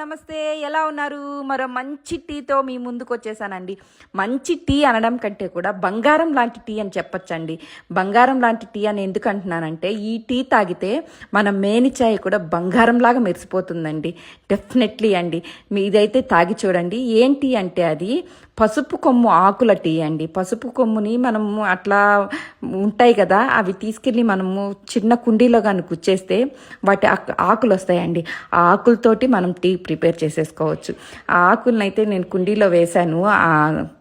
నమస్తే, ఎలా ఉన్నారు? మరో మంచి టీతో మీ ముందుకు వచ్చేసానండి. మంచి టీ అనడం కంటే కూడా బంగారం లాంటి టీ అని చెప్పొచ్చండి. బంగారం లాంటి టీ అని ఎందుకు అంటున్నానంటే, ఈ టీ తాగితే మన మేని ఛాయ్ కూడా బంగారంలాగా మెరిసిపోతుందండి. డెఫినెట్లీ అండి, ఇదైతే తాగి చూడండి. ఏంటి అంటే అది పసుపు కొమ్ము ఆకుల టీ అండి. పసుపు కొమ్ముని మనము అట్లా ఉంటాయి కదా, అవి తీసుకెళ్ళి మనము చిన్న కుండీలో కానీ కుచ్చేస్తే వాటి ఆకులు వస్తాయండి. ఆ ఆకులతోటి మనం టీ ప్రిపేర్ చేసేసుకోవచ్చు. ఆ ఆకులను అయితే నేను కుండీలో వేశాను, ఆ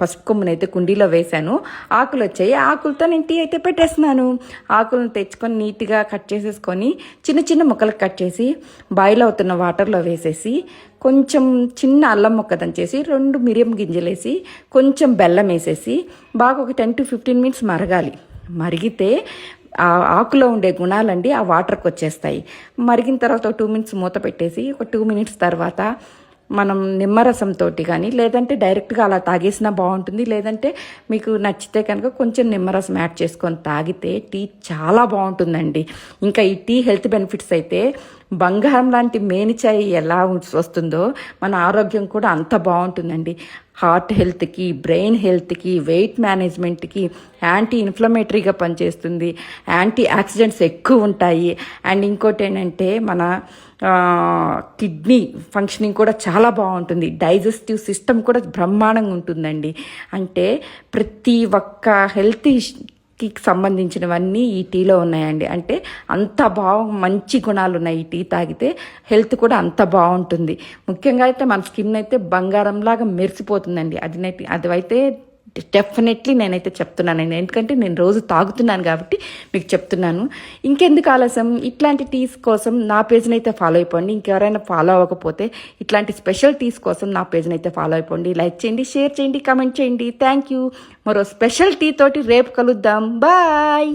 పసుపు కొమ్మునైతే కుండీలో వేశాను, ఆకులు వచ్చాయి. ఆకులతో నేను టీ అయితే పెట్టేస్తున్నాను. ఆకులను తెచ్చుకొని నీట్గా కట్ చేసేసుకొని చిన్న చిన్న ముక్కలకు కట్ చేసి బాయిల్ అవుతున్న వాటర్లో వేసేసి కొంచెం చిన్న అల్లం ముక్క దంచేసి 2 మిరియం గింజలేసి కొంచెం బెల్లం వేసేసి బాగా ఒక 10 to 15 మినిట్స్ మరగాలి. మరిగితే ఆ ఆకులో ఉండే గుణాలండి ఆ వాటర్కి వచ్చేస్తాయి. మరిగిన తర్వాత 2 మినిట్స్ మూత పెట్టేసి ఒక 2 మినిట్స్ తర్వాత మనం నిమ్మరసంతో కానీ లేదంటే డైరెక్ట్గా అలా తాగేసినా బాగుంటుంది. లేదంటే మీకు నచ్చితే కనుక కొంచెం నిమ్మరసం యాడ్ చేసుకొని తాగితే టీ చాలా బాగుంటుందండి. ఇంకా ఈ టీ హెల్త్ బెనిఫిట్స్ అయితే బంగారం లాంటి మేని ఛాయ్ ఎలా వస్తుందో మన ఆరోగ్యం కూడా అంత బాగుంటుందండి. హార్ట్ హెల్త్కి, బ్రెయిన్ హెల్త్కి, వెయిట్ మేనేజ్మెంట్కి యాంటీ ఇన్ఫ్లమేటరీగా పనిచేస్తుంది. యాంటీ ఆక్సిడెంట్స్ ఎక్కువ ఉంటాయి. అండ్ ఇంకోటి ఏంటంటే మన కిడ్నీ ఫంక్షనింగ్ కూడా చాలా బాగుంటుంది. డైజెస్టివ్ సిస్టమ్ కూడా బ్రహ్మాండంగా ఉంటుందండి. అంటే ప్రతి ఒక్క హెల్త్ కి సంబంధించినవన్నీ ఈ టీలో ఉన్నాయండి. అంటే అంత మంచి గుణాలు ఉన్నాయి. ఈ టీ తాగితే హెల్త్ కూడా అంత బాగుంటుంది. ముఖ్యంగా అయితే మన స్కిన్ అయితే బంగారంలాగా మెరిసిపోతుందండి. అదైతే డెఫినెట్లీ నేనైతే చెప్తున్నానండి. ఎందుకంటే నేను రోజు తాగుతున్నాను కాబట్టి మీకు చెప్తున్నాను. ఇంకెందుకు ఆలస్యం, ఇట్లాంటి టీస్ కోసం నా పేజ్ని అయితే ఫాలో అయిపోండి. ఇంకెవరైనా ఫాలో అవ్వకపోతే ఇట్లాంటి స్పెషల్ టీస్ కోసం నా పేజ్ని అయితే ఫాలో అయిపోండి. లైక్ చేయండి, షేర్ చేయండి, కామెంట్ చేయండి. Thank you. మరో స్పెషల్ టీ తోటి రేపు కలుద్దాం. బాయ్.